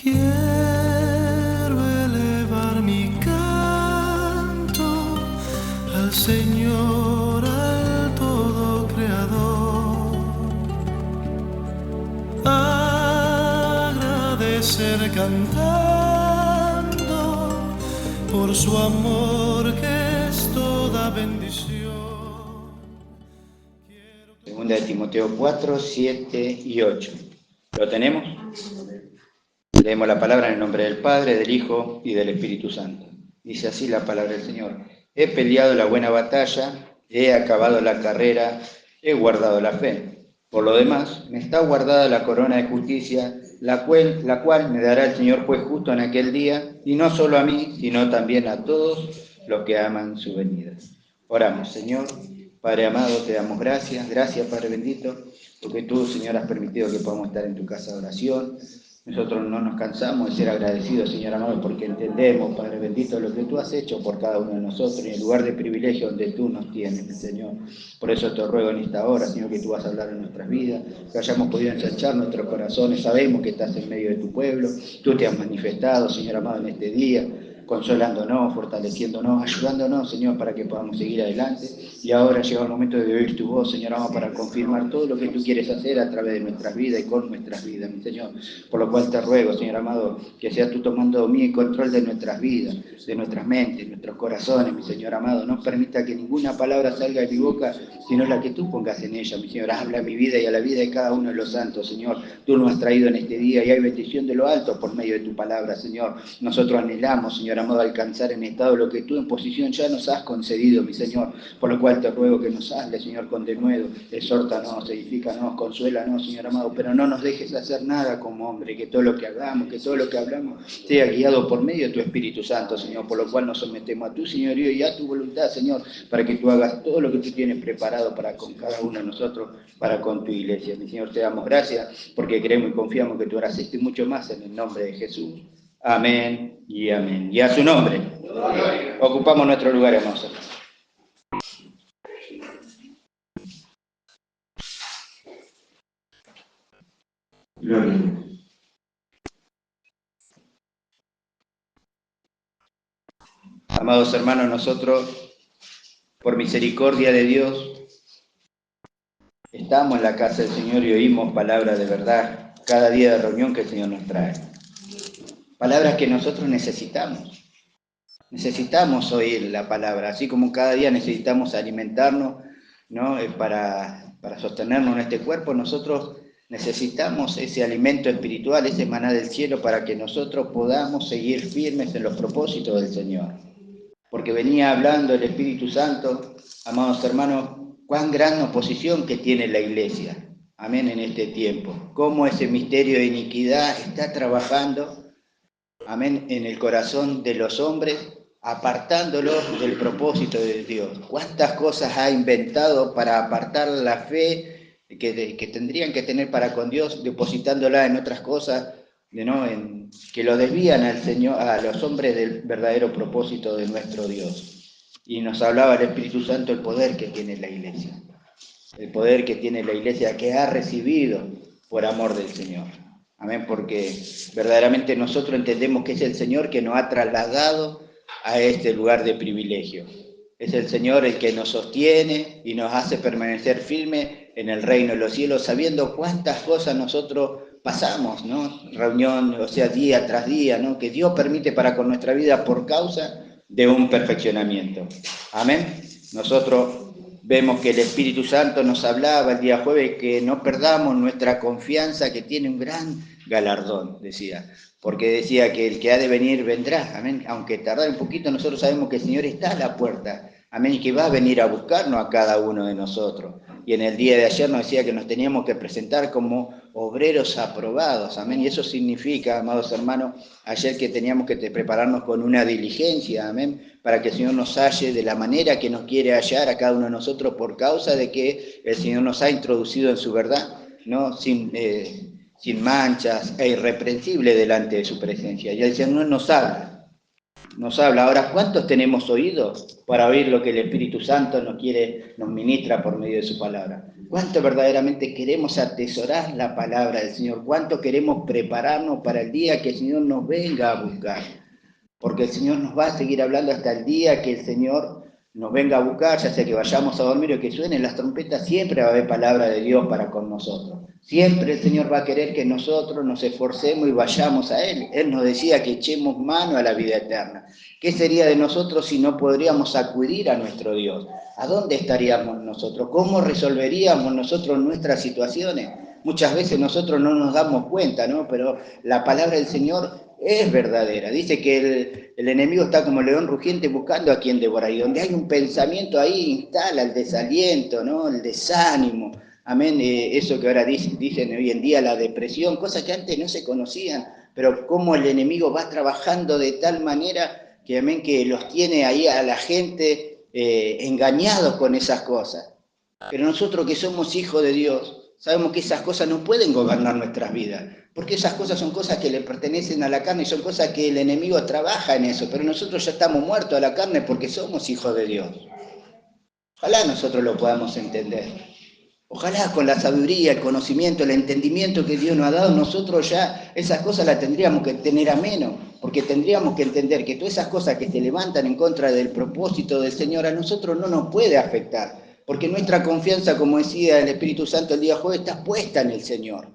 Quiero elevar mi canto al Señor, al todo creador. Agradecer cantando por su amor que es toda bendición. Segunda de Timoteo 4, 7 y 8. ¿Lo tenemos? Leemos la palabra en el nombre del Padre, del Hijo y del Espíritu Santo. Dice así la palabra del Señor. He peleado la buena batalla, he acabado la carrera, he guardado la fe. Por lo demás, me está guardada la corona de justicia, la cual me dará el Señor juez justo en aquel día, y no solo a mí, sino también a todos los que aman su venida. Oramos, Señor. Padre amado, te damos gracias. Gracias, Padre bendito, porque tú, Señor, has permitido que podamos estar en tu casa de oración. Nosotros no nos cansamos de ser agradecidos, Señor amado, porque entendemos, Padre bendito, lo que tú has hecho por cada uno de nosotros y el lugar de privilegio donde tú nos tienes, Señor. Por eso te ruego en esta hora, Señor, que tú vas a hablar en nuestras vidas, que hayamos podido ensanchar nuestros corazones. Sabemos que estás en medio de tu pueblo, tú te has manifestado, Señor amado, en este día, consolándonos, fortaleciéndonos, ayudándonos, Señor, para que podamos seguir adelante. Y ahora llega el momento de oír tu voz, Señor amado, para confirmar todo lo que tú quieres hacer a través de nuestras vidas y con nuestras vidas, mi Señor. Por lo cual te ruego, Señor amado, que seas tú tomando dominio y control de nuestras vidas, de nuestras mentes, nuestros corazones, mi Señor amado. No permita que ninguna palabra salga de mi boca, sino la que tú pongas en ella, mi Señor. Habla a mi vida y a la vida de cada uno de los santos, Señor. Tú nos has traído en este día y hay bendición de lo alto por medio de tu palabra, Señor. Nosotros anhelamos, Señor amado, alcanzar en estado lo que tú en posición ya nos has concedido, mi Señor. Por lo cual te ruego que nos hables, Señor, con denuedo. Exhórtanos, edifícanos, consuélanos, Señor amado, pero no nos dejes hacer nada como hombre, que todo lo que hagamos, que todo lo que hablamos sea guiado por medio de tu Espíritu Santo, Señor, por lo cual nos sometemos a tu señorío y a tu voluntad, Señor, para que tú hagas todo lo que tú tienes preparado para con cada uno de nosotros, para con tu iglesia. Mi Señor, te damos gracias porque creemos y confiamos que tú harás esto y mucho más en el nombre de Jesús. Amén y amén. Y a su nombre, ocupamos nuestro lugar, hermoso. Gloria a Dios. Amados hermanos, nosotros, por misericordia de Dios, estamos en la casa del Señor y oímos palabras de verdad cada día de reunión que el Señor nos trae. Palabras que nosotros necesitamos. Necesitamos oír la palabra, así como cada día necesitamos alimentarnos, ¿no? Para sostenernos en este cuerpo, nosotros necesitamos ese alimento espiritual, ese maná del cielo, para que nosotros podamos seguir firmes en los propósitos del Señor. Porque venía hablando el Espíritu Santo, amados hermanos, cuán gran oposición que tiene la iglesia, amén, en este tiempo. Cómo ese misterio de iniquidad está trabajando, amén, en el corazón de los hombres, apartándolos del propósito de Dios. Cuántas cosas ha inventado para apartar la fe que tendrían que tener para con Dios, depositándola en otras cosas, que lo desvían al Señor, a los hombres del verdadero propósito de nuestro Dios. Y nos hablaba el Espíritu Santo el poder que tiene la iglesia, el poder que tiene la iglesia que ha recibido por amor del Señor. Amén, porque verdaderamente nosotros entendemos que es el Señor que nos ha trasladado a este lugar de privilegio. Es el Señor el que nos sostiene y nos hace permanecer firmes en el reino de los cielos, sabiendo cuántas cosas nosotros pasamos, ¿no? Reunión, o sea, día tras día, ¿no? Que Dios permite para con nuestra vida por causa de un perfeccionamiento. Amén. Nosotros vemos que el Espíritu Santo nos hablaba el día jueves que no perdamos nuestra confianza, que tiene un gran galardón, decía. Porque decía que el que ha de venir vendrá, amén. Aunque tardar un poquito, nosotros sabemos que el Señor está a la puerta, amén, y que va a venir a buscarnos a cada uno de nosotros. Y en el día de ayer nos decía que nos teníamos que presentar como obreros aprobados, amén. Y eso significa, amados hermanos, ayer que teníamos que prepararnos con una diligencia, amén, para que el Señor nos halle de la manera que nos quiere hallar a cada uno de nosotros por causa de que el Señor nos ha introducido en su verdad, ¿no? Sin manchas e irreprensible delante de su presencia. Y el Señor nos habla. Ahora, ¿cuántos tenemos oídos para oír lo que el Espíritu Santo nos ministra por medio de su palabra? ¿Cuánto verdaderamente queremos atesorar la palabra del Señor? ¿Cuánto queremos prepararnos para el día que el Señor nos venga a buscar? Porque el Señor nos va a seguir hablando hasta el día que el Señor nos venga a buscar, ya sea que vayamos a dormir o que suenen las trompetas, siempre va a haber palabra de Dios para con nosotros. Siempre el Señor va a querer que nosotros nos esforcemos y vayamos a Él. Él nos decía que echemos mano a la vida eterna. ¿Qué sería de nosotros si no podríamos acudir a nuestro Dios? ¿A dónde estaríamos nosotros? ¿Cómo resolveríamos nosotros nuestras situaciones? Muchas veces nosotros no nos damos cuenta, ¿no? Pero la palabra del Señor es verdadera. Dice que el enemigo está como león rugiente buscando a quien devorar. Y donde hay un pensamiento ahí instala el desaliento, ¿no? El desánimo. Amén. Eso que ahora dicen hoy en día, la depresión, cosas que antes no se conocían. Pero cómo el enemigo va trabajando de tal manera que, amén, que los tiene ahí a la gente engañados con esas cosas. Pero nosotros que somos hijos de Dios, sabemos que esas cosas no pueden gobernar nuestras vidas, porque esas cosas son cosas que le pertenecen a la carne y son cosas que el enemigo trabaja en eso, pero nosotros ya estamos muertos a la carne porque somos hijos de Dios. Ojalá nosotros lo podamos entender. Ojalá con la sabiduría, el conocimiento, el entendimiento que Dios nos ha dado, nosotros ya esas cosas las tendríamos que tener a menos, porque tendríamos que entender que todas esas cosas que se levantan en contra del propósito del Señor a nosotros no nos puede afectar, porque nuestra confianza, como decía el Espíritu Santo el día jueves, está puesta en el Señor.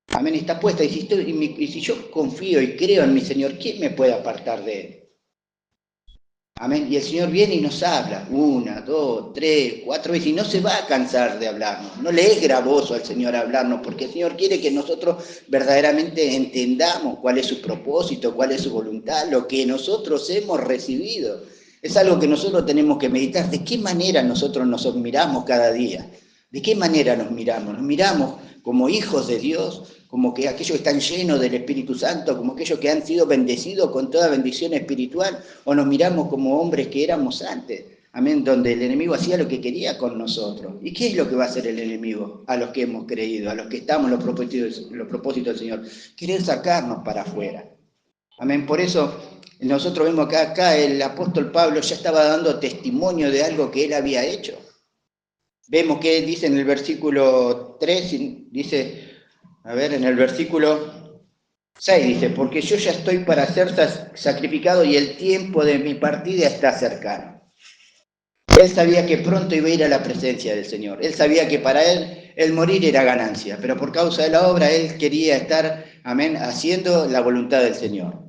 Amén, está puesta. Y si yo confío y creo en mi Señor, ¿quién me puede apartar de Él? Amén. Y el Señor viene y nos habla 1, 2, 3, 4 veces y no se va a cansar de hablarnos. No le es gravoso al Señor hablarnos, porque el Señor quiere que nosotros verdaderamente entendamos cuál es su propósito, cuál es su voluntad, lo que nosotros hemos recibido. Es algo que nosotros tenemos que meditar. ¿De qué manera nosotros nos miramos cada día? ¿De qué manera nos miramos? ¿Nos miramos como hijos de Dios, como que aquellos que están llenos del Espíritu Santo, como aquellos que han sido bendecidos con toda bendición espiritual, o nos miramos como hombres que éramos antes? Amén, donde el enemigo hacía lo que quería con nosotros. ¿Y qué es lo que va a hacer el enemigo a los que hemos creído, a los que estamos en los propósitos del Señor? Querer sacarnos para afuera. Amén, por eso nosotros vemos que acá el apóstol Pablo ya estaba dando testimonio de algo que él había hecho. Vemos que él dice en el versículo 3, dice, a ver, en el versículo 6 dice, porque yo ya estoy para ser sacrificado y el tiempo de mi partida está cercano. Él sabía que pronto iba a ir a la presencia del Señor. Él sabía que para él el morir era ganancia, pero por causa de la obra él quería estar, amén, haciendo la voluntad del Señor.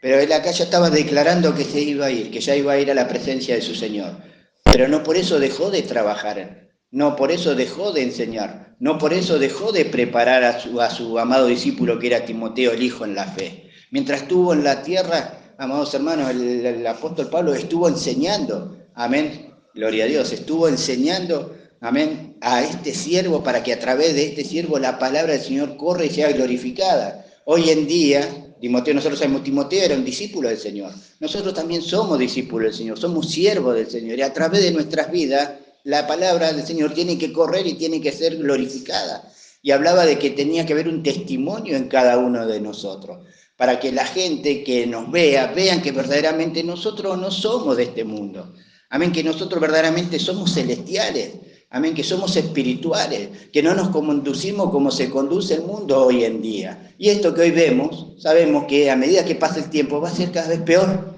Pero él acá ya estaba declarando que se iba a ir, que ya iba a ir a la presencia de su Señor. Pero no por eso dejó de trabajar. No por eso dejó de enseñar, no por eso dejó de preparar a su amado discípulo que era Timoteo, el hijo en la fe. Mientras estuvo en la tierra, amados hermanos, el apóstol Pablo estuvo enseñando, amén, gloria a Dios, estuvo enseñando, amén, a este siervo para que a través de este siervo la palabra del Señor corra y sea glorificada. Hoy en día, Timoteo, nosotros sabemos, Timoteo era un discípulo del Señor. Nosotros también somos discípulos del Señor, somos siervos del Señor y a través de nuestras vidas, la palabra del Señor tiene que correr y tiene que ser glorificada. Y hablaba de que tenía que haber un testimonio en cada uno de nosotros, para que la gente que nos vean que verdaderamente nosotros no somos de este mundo. Amén, que nosotros verdaderamente somos celestiales. Amén, que somos espirituales, que no nos conducimos como se conduce el mundo hoy en día. Y esto que hoy vemos, sabemos que a medida que pasa el tiempo va a ser cada vez peor.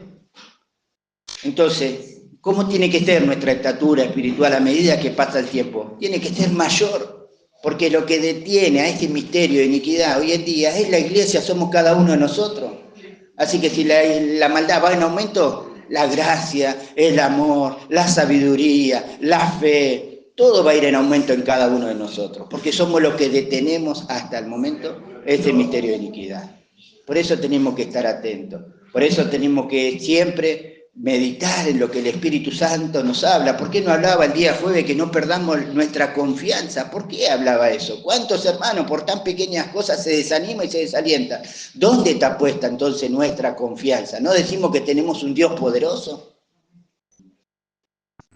Entonces, ¿cómo tiene que ser nuestra estatura espiritual a medida que pasa el tiempo? Tiene que ser mayor, porque lo que detiene a este misterio de iniquidad hoy en día es la iglesia, somos cada uno de nosotros. Así que si la maldad va en aumento, la gracia, el amor, la sabiduría, la fe, todo va a ir en aumento en cada uno de nosotros, porque somos los que detenemos hasta el momento este misterio de iniquidad. Por eso tenemos que estar atentos, por eso tenemos que siempre meditar en lo que el Espíritu Santo nos habla. ¿Por qué no hablaba el día jueves que no perdamos nuestra confianza? ¿Por qué hablaba eso? ¿Cuántos hermanos por tan pequeñas cosas se desaniman y se desalientan? ¿Dónde está puesta entonces nuestra confianza? ¿No decimos que tenemos un Dios poderoso?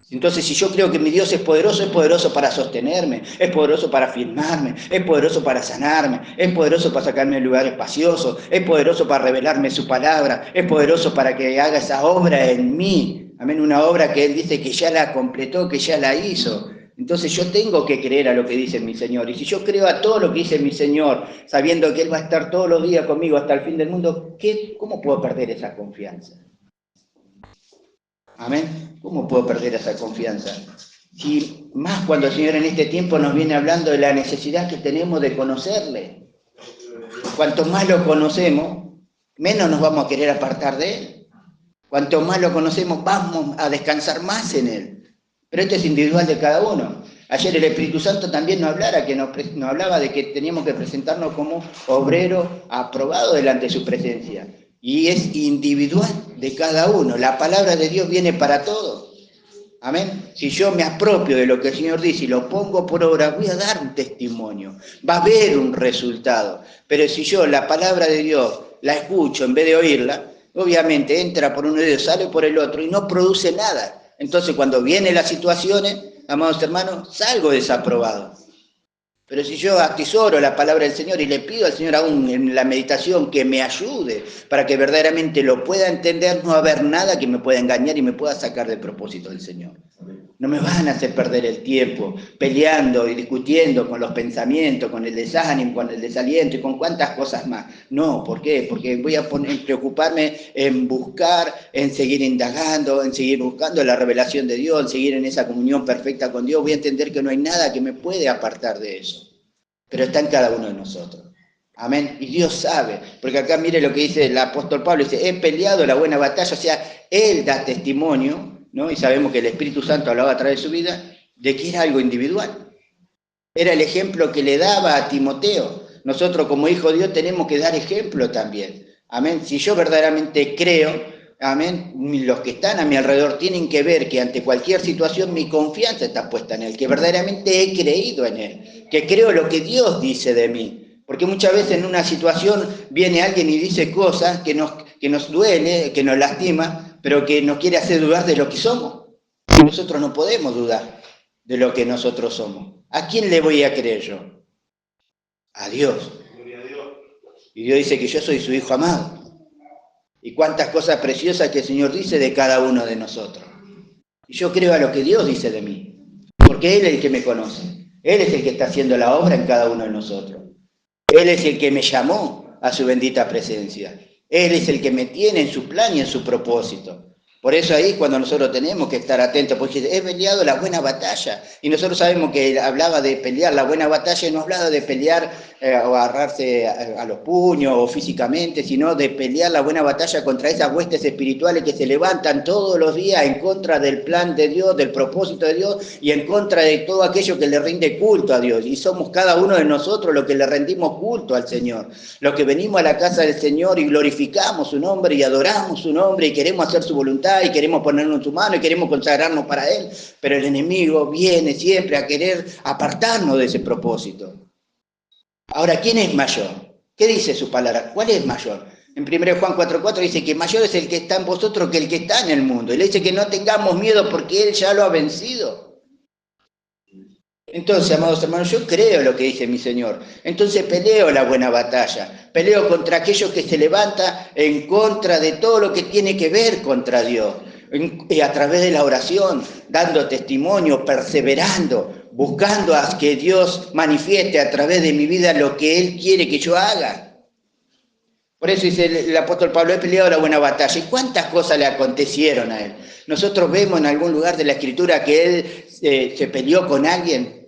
Entonces, si yo creo que mi Dios es poderoso para sostenerme, es poderoso para afirmarme, es poderoso para sanarme, es poderoso para sacarme de lugares espaciosos, es poderoso para revelarme su palabra, es poderoso para que haga esa obra en mí. Amén, una obra que Él dice que ya la completó, que ya la hizo. Entonces yo tengo que creer a lo que dice mi Señor. Y si yo creo a todo lo que dice mi Señor, sabiendo que Él va a estar todos los días conmigo hasta el fin del mundo, ¿cómo puedo perder esa confianza? Amén. ¿Cómo puedo perder esa confianza? Si más cuando el Señor en este tiempo nos viene hablando de la necesidad que tenemos de conocerle. Cuanto más lo conocemos, menos nos vamos a querer apartar de Él. Cuanto más lo conocemos, vamos a descansar más en Él. Pero esto es individual de cada uno. Ayer el Espíritu Santo también nos hablaba de que teníamos que presentarnos como obrero aprobado delante de su presencia. Y es individual de cada uno. La palabra de Dios viene para todos. Amén. Si yo me apropio de lo que el Señor dice y lo pongo por obra, voy a dar un testimonio. Va a haber un resultado. Pero si yo la palabra de Dios la escucho en vez de oírla, obviamente entra por un oído, sale por el otro y no produce nada. Entonces cuando vienen las situaciones, amados hermanos, salgo desaprobado. Pero si yo atesoro la palabra del Señor y le pido al Señor aún en la meditación que me ayude para que verdaderamente lo pueda entender, no va a haber nada que me pueda engañar y me pueda sacar del propósito del Señor. No me van a hacer perder el tiempo peleando y discutiendo con los pensamientos, con el desánimo, con el desaliento y con cuantas cosas más. No, ¿por qué? Porque voy a preocuparme en buscar, en seguir indagando, en seguir buscando la revelación de Dios, en seguir en esa comunión perfecta con Dios. Voy a entender que no hay nada que me puede apartar de eso. Pero está en cada uno de nosotros. Amén. Y Dios sabe, porque acá mire lo que dice el apóstol Pablo, dice, he peleado la buena batalla, o sea, él da testimonio, ¿no? Y sabemos que el Espíritu Santo hablaba a través de su vida, de que era algo individual. Era el ejemplo que le daba a Timoteo. Nosotros como hijos de Dios tenemos que dar ejemplo también. Amén. Si yo verdaderamente creo, amén, los que están a mi alrededor tienen que ver que ante cualquier situación mi confianza está puesta en Él, que verdaderamente he creído en Él, que creo lo que Dios dice de mí. Porque muchas veces en una situación viene alguien y dice cosas que nos duele, que nos lastima, pero que nos quiere hacer dudar de lo que somos. Y nosotros no podemos dudar de lo que nosotros somos. ¿A quién le voy a creer yo? A Dios. Y Dios dice que yo soy su hijo amado. Y cuántas cosas preciosas que el Señor dice de cada uno de nosotros. Y yo creo a lo que Dios dice de mí. Porque Él es el que me conoce. Él es el que está haciendo la obra en cada uno de nosotros. Él es el que me llamó a su bendita presencia. Él es el que me tiene en su plan y en su propósito. Por eso ahí cuando nosotros tenemos que estar atentos, porque he peleado la buena batalla. Y nosotros sabemos que hablaba de pelear la buena batalla y no hablaba de pelear o agarrarse a los puños o físicamente, sino de pelear la buena batalla contra esas huestes espirituales que se levantan todos los días en contra del plan de Dios, del propósito de Dios y en contra de todo aquello que le rinde culto a Dios. Y somos cada uno de nosotros los que le rendimos culto al Señor, los que venimos a la casa del Señor y glorificamos su nombre y adoramos su nombre y queremos hacer su voluntad y queremos ponernos en su mano y queremos consagrarnos para Él, pero el enemigo viene siempre a querer apartarnos de ese propósito. Ahora, ¿quién es mayor? ¿Qué dice su palabra? ¿Cuál es mayor? En 1 Juan 4:4 dice que mayor es el que está en vosotros que el que está en el mundo. Y le dice que no tengamos miedo porque Él ya lo ha vencido. Entonces, amados hermanos, yo creo lo que dice mi Señor. Entonces peleo la buena batalla. Peleo contra aquellos que se levanta en contra de todo lo que tiene que ver contra Dios. Y a través de la oración, dando testimonio, perseverando, buscando a que Dios manifieste a través de mi vida lo que Él quiere que yo haga. Por eso dice el apóstol Pablo, he peleado la buena batalla. ¿Y cuántas cosas le acontecieron a él? Nosotros vemos en algún lugar de la Escritura que él se peleó con alguien,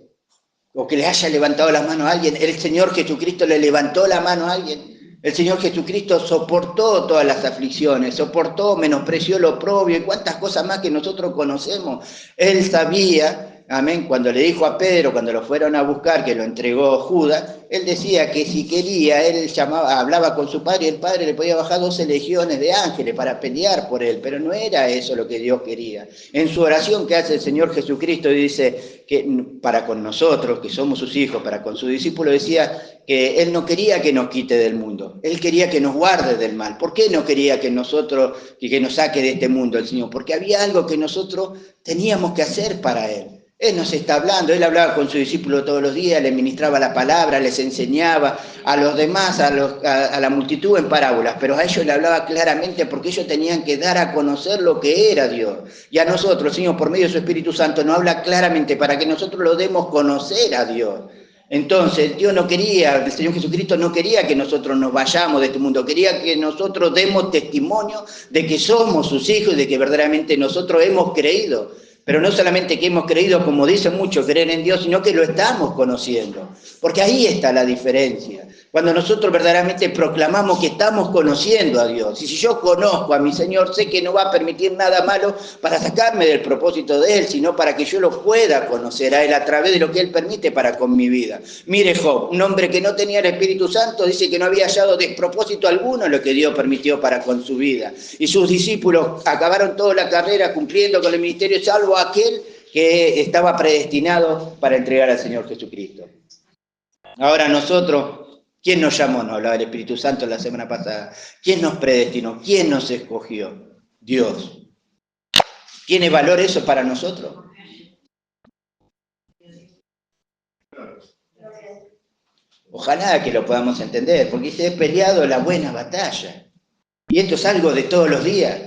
o que le haya levantado la mano a alguien. El Señor Jesucristo le levantó la mano a alguien. El Señor Jesucristo soportó todas las aflicciones, soportó, menospreció lo oprobio y cuántas cosas más que nosotros conocemos. Él sabía, amén, cuando le dijo a Pedro, cuando lo fueron a buscar, que lo entregó Judas, él decía que si quería, él hablaba con su padre y el padre le podía bajar 12 legiones de ángeles para pelear por él, pero no era eso lo que Dios quería. En su oración que hace el Señor Jesucristo dice que para con nosotros, que somos sus hijos, para con sus discípulos, decía que Él no quería que nos quite del mundo, Él quería que nos guarde del mal. ¿Por qué no quería que nos saque de este mundo el Señor? Porque había algo que nosotros teníamos que hacer para Él. Él nos está hablando, Él hablaba con sus discípulos todos los días, les ministraba la palabra, les enseñaba a los demás, a la multitud en parábolas, pero a ellos le hablaba claramente porque ellos tenían que dar a conocer lo que era Dios. Y a nosotros, Señor, por medio de su Espíritu Santo, nos habla claramente para que nosotros lo demos conocer a Dios. Entonces, Dios no quería, el Señor Jesucristo no quería que nosotros nos vayamos de este mundo, quería que nosotros demos testimonio de que somos sus hijos y de que verdaderamente nosotros hemos creído. Pero no solamente que hemos creído, como dicen muchos, creer en Dios, sino que lo estamos conociendo. Porque ahí está la diferencia. Cuando nosotros verdaderamente proclamamos que estamos conociendo a Dios. Y si yo conozco a mi Señor, sé que no va a permitir nada malo para sacarme del propósito de Él, sino para que yo lo pueda conocer a Él a través de lo que Él permite para con mi vida. Mire Job, un hombre que no tenía el Espíritu Santo, dice que no había hallado despropósito alguno en lo que Dios permitió para con su vida. Y sus discípulos acabaron toda la carrera cumpliendo con el ministerio, salvo aquel que estaba predestinado para entregar al Señor Jesucristo. Ahora nosotros, ¿quién nos llamó? Nos hablaba el Espíritu Santo la semana pasada. ¿Quién nos predestinó? ¿Quién nos escogió? Dios. ¿Tiene valor eso para nosotros? Ojalá que lo podamos entender, porque se ha peleado la buena batalla. Y esto es algo de todos los días.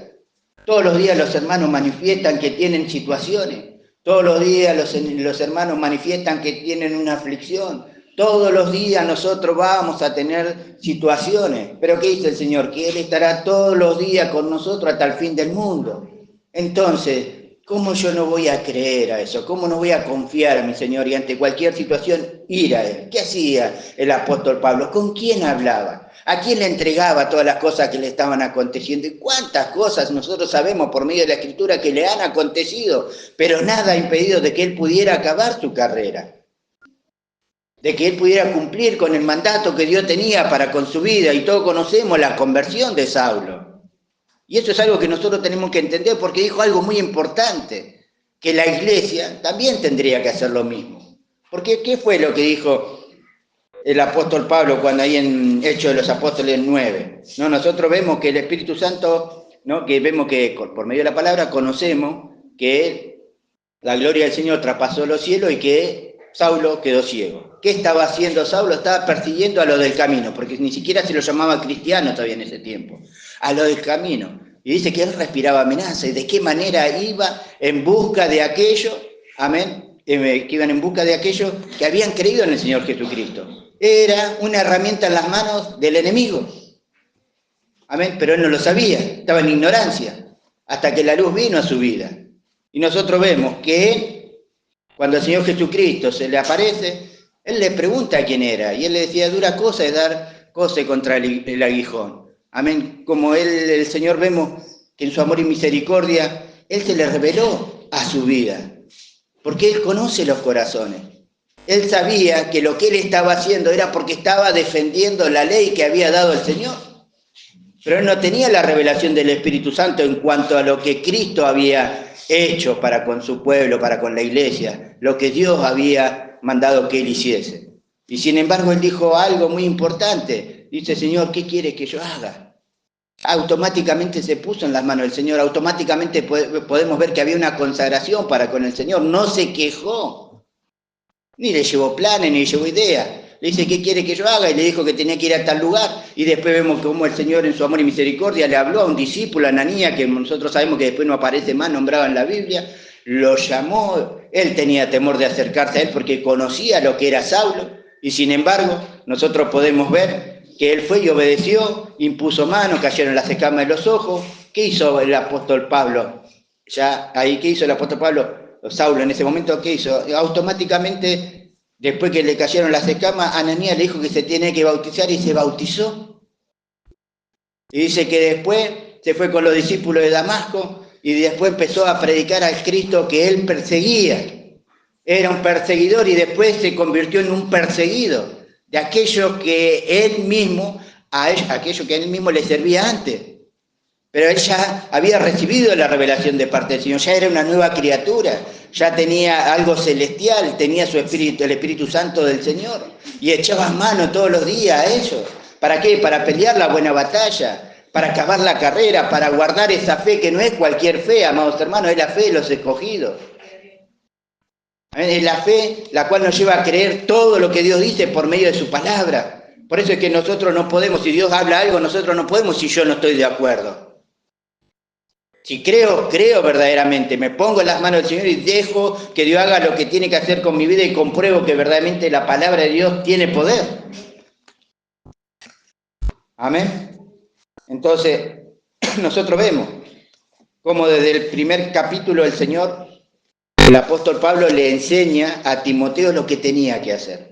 Todos los días los hermanos manifiestan que tienen situaciones. Todos los días los hermanos manifiestan que tienen una aflicción. Todos los días nosotros vamos a tener situaciones. Pero ¿qué dice el Señor? Que Él estará todos los días con nosotros hasta el fin del mundo. Entonces, ¿cómo yo no voy a creer a eso? ¿Cómo no voy a confiar a mi Señor y ante cualquier situación ir a Él? ¿Qué hacía el apóstol Pablo? ¿Con quién hablaba? ¿A quién le entregaba todas las cosas que le estaban aconteciendo? ¿Y cuántas cosas nosotros sabemos por medio de la Escritura que le han acontecido? Pero nada ha impedido de que él pudiera acabar su carrera, de que él pudiera cumplir con el mandato que Dios tenía para con su vida. Y todos conocemos la conversión de Saulo. Y eso es algo que nosotros tenemos que entender porque dijo algo muy importante, que la iglesia también tendría que hacer lo mismo. Porque ¿qué fue lo que dijo el apóstol Pablo cuando ahí en Hechos de los Apóstoles 9? ¿No? Nosotros vemos que el Espíritu Santo, ¿no? Que vemos que por medio de la palabra conocemos que la gloria del Señor traspasó los cielos y que Saulo quedó ciego. ¿Qué estaba haciendo Saulo? Estaba persiguiendo a los del camino, porque ni siquiera se lo llamaba cristiano todavía en ese tiempo, a los del camino. Y dice que él respiraba amenaza. ¿Y de qué manera iba en busca de aquello? Amén. Que iban en busca de aquellos que habían creído en el Señor Jesucristo. Era una herramienta en las manos del enemigo. Amén. Pero él no lo sabía, estaba en ignorancia, hasta que la luz vino a su vida. Y nosotros vemos que él, cuando el Señor Jesucristo se le aparece, él le pregunta quién era. Y él le decía, dura cosa es dar coce contra el aguijón. Amén. Como el Señor vemos que en su amor y misericordia, él se le reveló a su vida. Porque él conoce los corazones. Él sabía que lo que él estaba haciendo era porque estaba defendiendo la ley que había dado el Señor. Pero él no tenía la revelación del Espíritu Santo en cuanto a lo que Cristo había hecho para con su pueblo, para con la iglesia, lo que Dios había mandado que él hiciese. Y sin embargo él dijo algo muy importante. Dice, Señor, ¿qué quiere que yo haga? Automáticamente se puso en las manos del Señor, automáticamente podemos ver que había una consagración para con el Señor, no se quejó, ni le llevó planes, ni le llevó ideas. Le dice, ¿qué quiere que yo haga? Y le dijo que tenía que ir a tal lugar. Y después vemos cómo el Señor en su amor y misericordia le habló a un discípulo, a Ananías, que nosotros sabemos que después no aparece más nombrado en la Biblia, lo llamó. Él tenía temor de acercarse a él porque conocía lo que era Saulo, y sin embargo nosotros podemos ver que él fue y obedeció, impuso mano, cayeron las escamas de los ojos. ¿Qué hizo el apóstol Pablo? Ya ahí, ¿qué hizo el apóstol Pablo? Saulo en ese momento, ¿qué hizo? Automáticamente, después que le cayeron las escamas, Ananías le dijo que se tiene que bautizar y se bautizó. Y dice que después se fue con los discípulos de Damasco y después empezó a predicar al Cristo que él perseguía. Era un perseguidor y después se convirtió en un perseguido de aquello que él mismo, aquello que él mismo le servía antes. Pero él ya había recibido la revelación de parte del Señor, ya era una nueva criatura, ya tenía algo celestial, tenía su espíritu, el Espíritu Santo del Señor, y echaba mano todos los días a ellos. ¿Para qué? Para pelear la buena batalla, para acabar la carrera, para guardar esa fe que no es cualquier fe, amados hermanos, es la fe de los escogidos. Es la fe la cual nos lleva a creer todo lo que Dios dice por medio de su palabra. Por eso es que nosotros no podemos, si Dios habla algo, nosotros no podemos si yo no estoy de acuerdo. Si creo verdaderamente, me pongo en las manos del Señor y dejo que Dios haga lo que tiene que hacer con mi vida y compruebo que verdaderamente la palabra de Dios tiene poder. Amén. Entonces, nosotros vemos cómo desde el primer capítulo el Señor, el apóstol Pablo le enseña a Timoteo lo que tenía que hacer.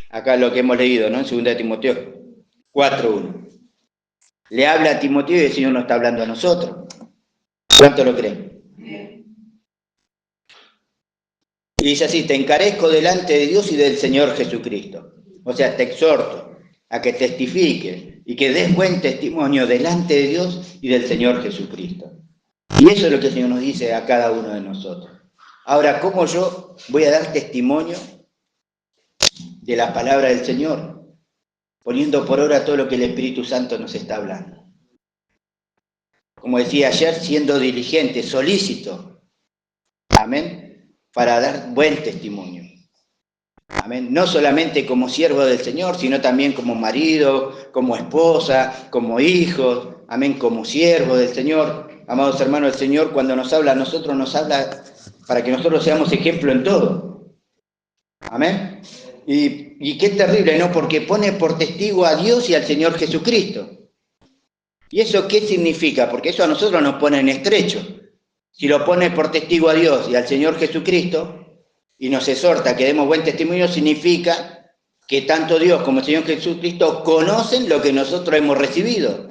Acá lo que hemos leído, ¿no? En 2 Timoteo 4:1. Le habla a Timoteo y el Señor nos está hablando a nosotros. ¿Cuánto lo creen? Y dice así: te encarezco delante de Dios y del Señor Jesucristo. O sea, te exhorto a que testifiques y que des buen testimonio delante de Dios y del Señor Jesucristo. Y eso es lo que el Señor nos dice a cada uno de nosotros. Ahora, ¿cómo yo voy a dar testimonio de la palabra del Señor? Poniendo por obra todo lo que el Espíritu Santo nos está hablando. Como decía ayer, siendo diligente, solícito. Amén. Para dar buen testimonio. Amén. No solamente como siervo del Señor, sino también como marido, como esposa, como hijos. Amén. Como siervo del Señor. Amados hermanos, el Señor cuando nos habla a nosotros, nos habla para que nosotros seamos ejemplo en todo. Amén. Y qué terrible, ¿no? Porque pone por testigo a Dios y al Señor Jesucristo. ¿Y eso qué significa? Porque eso a nosotros nos pone en estrecho. Si lo pone por testigo a Dios y al Señor Jesucristo y nos exhorta que demos buen testimonio, significa que tanto Dios como el Señor Jesucristo conocen lo que nosotros hemos recibido.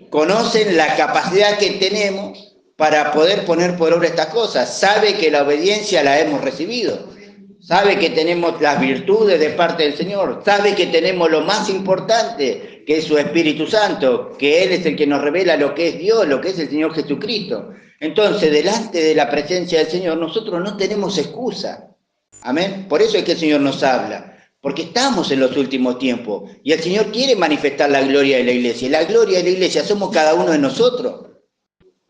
Conocen la capacidad que tenemos para poder poner por obra estas cosas. Sabe que la obediencia la hemos recibido. Sabe que tenemos las virtudes de parte del Señor. Sabe que tenemos lo más importante, que es su Espíritu Santo, que Él es el que nos revela lo que es Dios, lo que es el Señor Jesucristo. Entonces, delante de la presencia del Señor, nosotros no tenemos excusa. Amén. Por eso es que el Señor nos habla. Porque estamos en los últimos tiempos. Y el Señor quiere manifestar la gloria de la iglesia. Y la gloria de la iglesia somos cada uno de nosotros.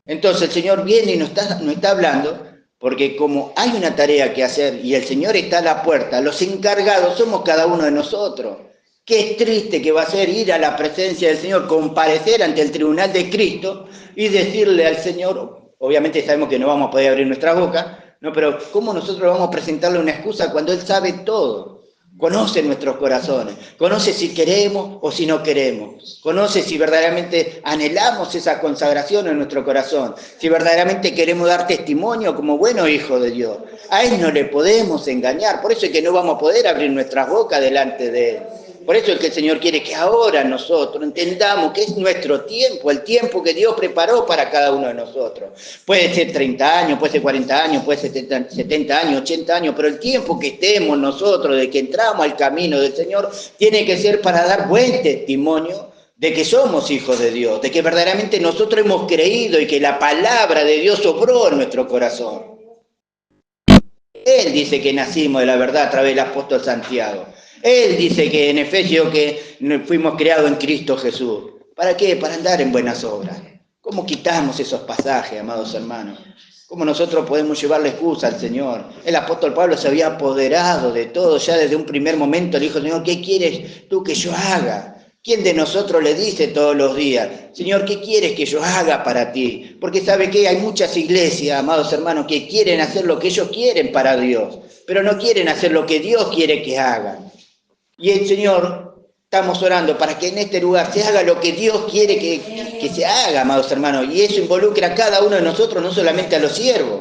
Entonces el Señor viene y nos está hablando. Porque como hay una tarea que hacer y el Señor está a la puerta, los encargados somos cada uno de nosotros. Qué triste que va a ser ir a la presencia del Señor, comparecer ante el tribunal de Cristo y decirle al Señor, obviamente sabemos que no vamos a poder abrir nuestra boca, ¿no? Pero ¿cómo nosotros vamos a presentarle una excusa cuando Él sabe todo? Conoce nuestros corazones, conoce si queremos o si no queremos, conoce si verdaderamente anhelamos esa consagración en nuestro corazón, si verdaderamente queremos dar testimonio como buenos hijos de Dios. A Él no le podemos engañar, por eso es que no vamos a poder abrir nuestras bocas delante de Él. Por eso es que el Señor quiere que ahora nosotros entendamos que es nuestro tiempo, el tiempo que Dios preparó para cada uno de nosotros. Puede ser 30 años, puede ser 40 años, puede ser 70 años, 80 años, pero el tiempo que estemos nosotros, de que entramos al camino del Señor, tiene que ser para dar buen testimonio de que somos hijos de Dios, de que verdaderamente nosotros hemos creído y que la palabra de Dios obró en nuestro corazón. Él dice que nacimos de la verdad a través del apóstol Santiago. Él dice que en Efesios que fuimos creados en Cristo Jesús. ¿Para qué? Para andar en buenas obras. ¿Cómo quitamos esos pasajes, amados hermanos? ¿Cómo nosotros podemos llevarle excusa al Señor? El apóstol Pablo se había apoderado de todo, ya desde un primer momento le dijo, Señor, ¿qué quieres tú que yo haga? ¿Quién de nosotros le dice todos los días, Señor, ¿qué quieres que yo haga para ti? Porque sabe que hay muchas iglesias, amados hermanos, que quieren hacer lo que ellos quieren para Dios, pero no quieren hacer lo que Dios quiere que hagan. Y el Señor, estamos orando para que en este lugar se haga lo que Dios quiere que se haga, amados hermanos. Y eso involucra a cada uno de nosotros, no solamente a los siervos.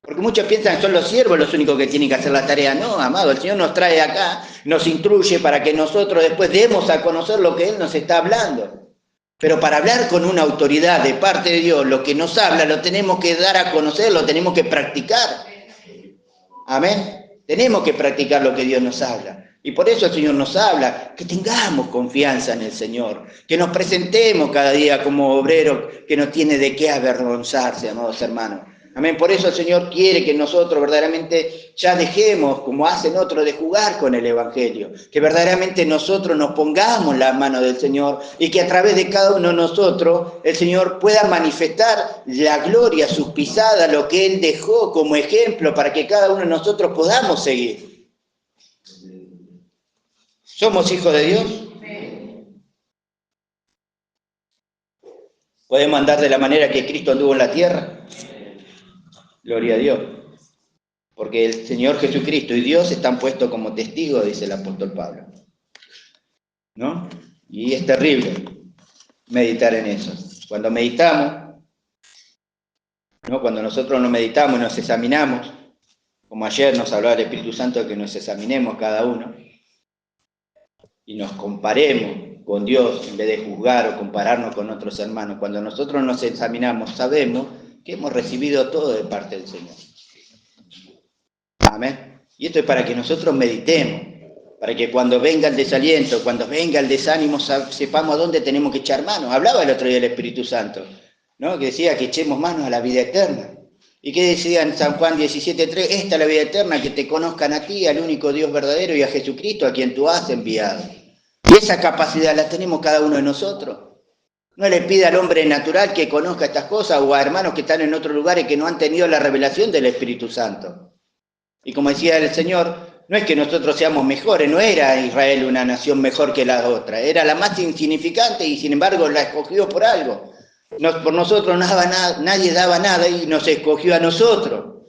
Porque muchos piensan que son los siervos los únicos que tienen que hacer la tarea. No, amado, el Señor nos trae acá, nos instruye para que nosotros después demos a conocer lo que Él nos está hablando. Pero para hablar con una autoridad de parte de Dios, lo que nos habla lo tenemos que dar a conocer, lo tenemos que practicar. Amén. Tenemos que practicar lo que Dios nos habla. Y por eso el Señor nos habla, que tengamos confianza en el Señor, que nos presentemos cada día como obreros que no tiene de qué avergonzarse, amados hermanos. Amén. Por eso el Señor quiere que nosotros verdaderamente ya dejemos, como hacen otros, de jugar con el Evangelio. Que verdaderamente nosotros nos pongamos en la mano del Señor y que a través de cada uno de nosotros el Señor pueda manifestar la gloria, sus pisadas, lo que Él dejó como ejemplo para que cada uno de nosotros podamos seguir. ¿Somos hijos de Dios? ¿Podemos andar de la manera que Cristo anduvo en la tierra? Gloria a Dios. Porque el Señor Jesucristo y Dios están puestos como testigos, dice el apóstol Pablo. ¿No? Y es terrible meditar en eso. Cuando meditamos, ¿no? Cuando nosotros nos meditamos y nos examinamos, como ayer nos hablaba el Espíritu Santo de que nos examinemos cada uno y nos comparemos con Dios en vez de juzgar o compararnos con otros hermanos. Cuando nosotros nos examinamos, sabemos que hemos recibido todo de parte del Señor. Amén. Y esto es para que nosotros meditemos, para que cuando venga el desaliento, cuando venga el desánimo, sepamos a dónde tenemos que echar manos. Hablaba el otro día el Espíritu Santo, ¿no? Que decía que echemos manos a la vida eterna. ¿Y qué decía en San Juan 17:3? Esta es la vida eterna, que te conozcan a ti, al único Dios verdadero, y a Jesucristo, a quien tú has enviado. Y esa capacidad la tenemos cada uno de nosotros. No le pide al hombre natural que conozca estas cosas, o a hermanos que están en otros lugares que no han tenido la revelación del Espíritu Santo. Y como decía el Señor, no es que nosotros seamos mejores, no era Israel una nación mejor que la otra, era la más insignificante y sin embargo la escogió por algo. Por nosotros nadie daba nada y nos escogió a nosotros.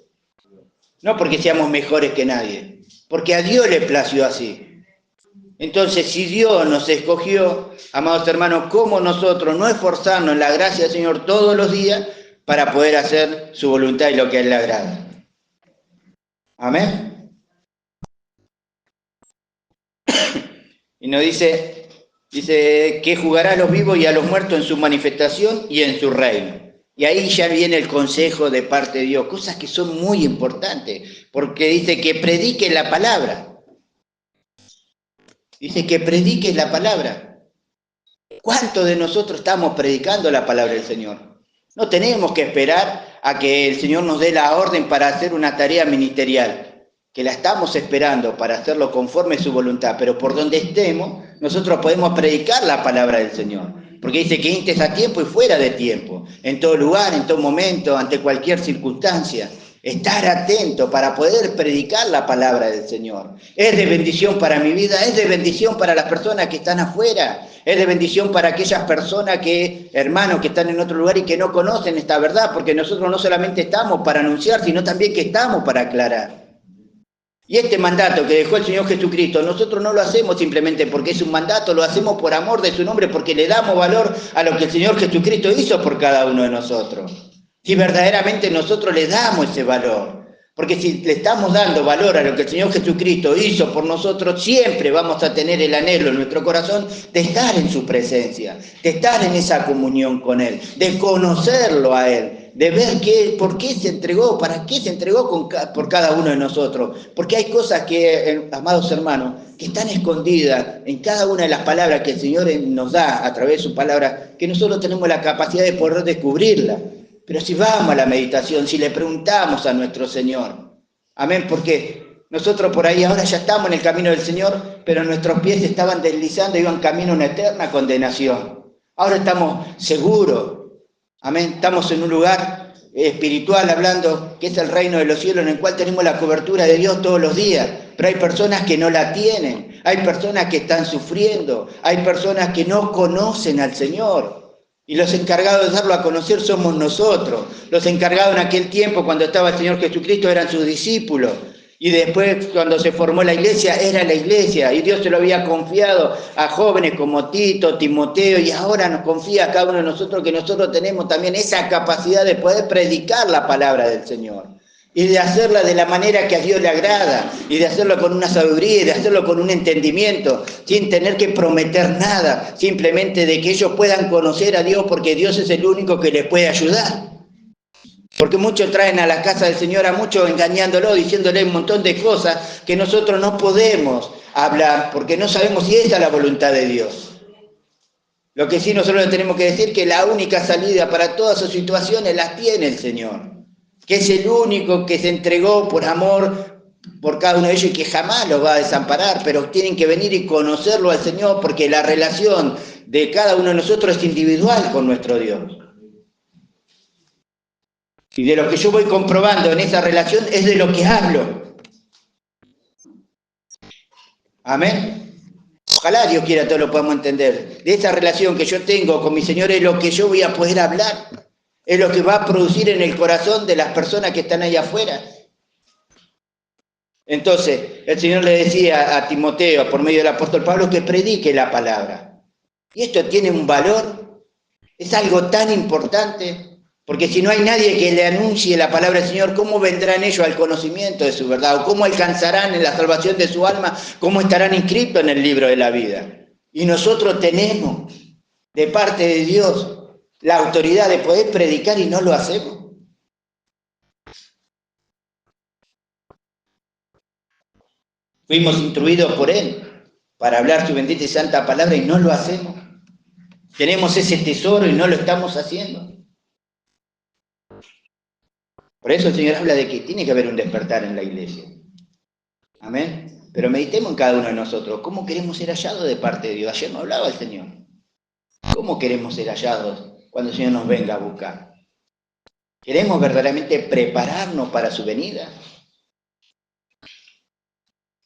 No porque seamos mejores que nadie, porque a Dios le plació así. Entonces, si Dios nos escogió, amados hermanos, ¿cómo nosotros no esforzarnos en la gracia del Señor todos los días para poder hacer su voluntad y lo que a Él le agrada? Amén. Y nos dice que juzgará a los vivos y a los muertos en su manifestación y en su reino. Y ahí ya viene el consejo de parte de Dios, cosas que son muy importantes, porque dice que predique la palabra. Dice que predique la palabra. ¿Cuántos de nosotros estamos predicando la palabra del Señor? No tenemos que esperar a que el Señor nos dé la orden para hacer una tarea ministerial, que la estamos esperando para hacerlo conforme a su voluntad, pero por donde estemos, nosotros podemos predicar la palabra del Señor. Porque dice que instes a tiempo y fuera de tiempo, en todo lugar, en todo momento, ante cualquier circunstancia. Estar atento para poder predicar la palabra del Señor. Es de bendición para mi vida, es de bendición para las personas que están afuera, es de bendición para aquellas personas hermanos que están en otro lugar y que no conocen esta verdad, porque nosotros no solamente estamos para anunciar, sino también que estamos para aclarar. Y este mandato que dejó el Señor Jesucristo, nosotros no lo hacemos simplemente porque es un mandato, lo hacemos por amor de su nombre, porque le damos valor a lo que el Señor Jesucristo hizo por cada uno de nosotros. Si verdaderamente nosotros le damos ese valor, porque si le estamos dando valor a lo que el Señor Jesucristo hizo por nosotros, siempre vamos a tener el anhelo en nuestro corazón de estar en su presencia, de estar en esa comunión con Él, de conocerlo a Él, de ver por qué se entregó, para qué se entregó por cada uno de nosotros. Porque hay cosas que, amados hermanos, que están escondidas en cada una de las palabras que el Señor nos da a través de su palabra, que nosotros tenemos la capacidad de poder descubrirla. Pero si vamos a la meditación, si le preguntamos a nuestro Señor, amén, porque nosotros por ahí ahora ya estamos en el camino del Señor, pero nuestros pies estaban deslizando, iban camino a una eterna condenación. Ahora estamos seguros, amén, estamos en un lugar espiritual hablando, que es el reino de los cielos, en el cual tenemos la cobertura de Dios todos los días, pero hay personas que no la tienen, hay personas que están sufriendo, hay personas que no conocen al Señor. Y los encargados de darlo a conocer somos nosotros. Los encargados en aquel tiempo, cuando estaba el Señor Jesucristo, eran sus discípulos. Y después, cuando se formó la iglesia, era la iglesia. Y Dios se lo había confiado a jóvenes como Tito, Timoteo, y ahora nos confía a cada uno de nosotros que nosotros tenemos también esa capacidad de poder predicar la palabra del Señor. Y de hacerla de la manera que a Dios le agrada, y de hacerlo con una sabiduría, y de hacerlo con un entendimiento, sin tener que prometer nada, simplemente de que ellos puedan conocer a Dios, porque Dios es el único que les puede ayudar. Porque muchos traen a la casa del Señor a muchos engañándolo, diciéndole un montón de cosas que nosotros no podemos hablar, porque no sabemos si esa es la voluntad de Dios. Lo que sí nosotros le tenemos que decir que la única salida para todas sus situaciones las tiene el Señor. que es el único que se entregó por amor por cada uno de ellos y que jamás los va a desamparar, pero tienen que venir y conocerlo al Señor porque la relación de cada uno de nosotros es individual con nuestro Dios. Y de lo que yo voy comprobando en esa relación es de lo que hablo. Amén. Ojalá Dios quiera todo lo podamos entender. De esa relación que yo tengo con mi Señor es lo que yo voy a poder hablar. Es lo que va a producir en el corazón de las personas que están ahí afuera. Entonces, el Señor le decía a Timoteo, por medio del apóstol Pablo, que predique la palabra. Y esto tiene un valor, es algo tan importante, porque si no hay nadie que le anuncie la palabra del Señor, ¿cómo vendrán ellos al conocimiento de su verdad? ¿O cómo alcanzarán en la salvación de su alma? ¿Cómo estarán inscritos en el libro de la vida? Y nosotros tenemos, de parte de Dios, la autoridad de poder predicar y no lo hacemos. Fuimos instruidos por Él para hablar su bendita y santa palabra y no lo hacemos. Tenemos ese tesoro y no lo estamos haciendo. Por eso el Señor habla de que tiene que haber un despertar en la iglesia. Amén. Pero meditemos en cada uno de nosotros. ¿Cómo queremos ser hallados de parte de Dios? Ayer nos hablaba el Señor. ¿Cómo queremos ser hallados cuando el Señor nos venga a buscar? ¿Queremos verdaderamente prepararnos para su venida?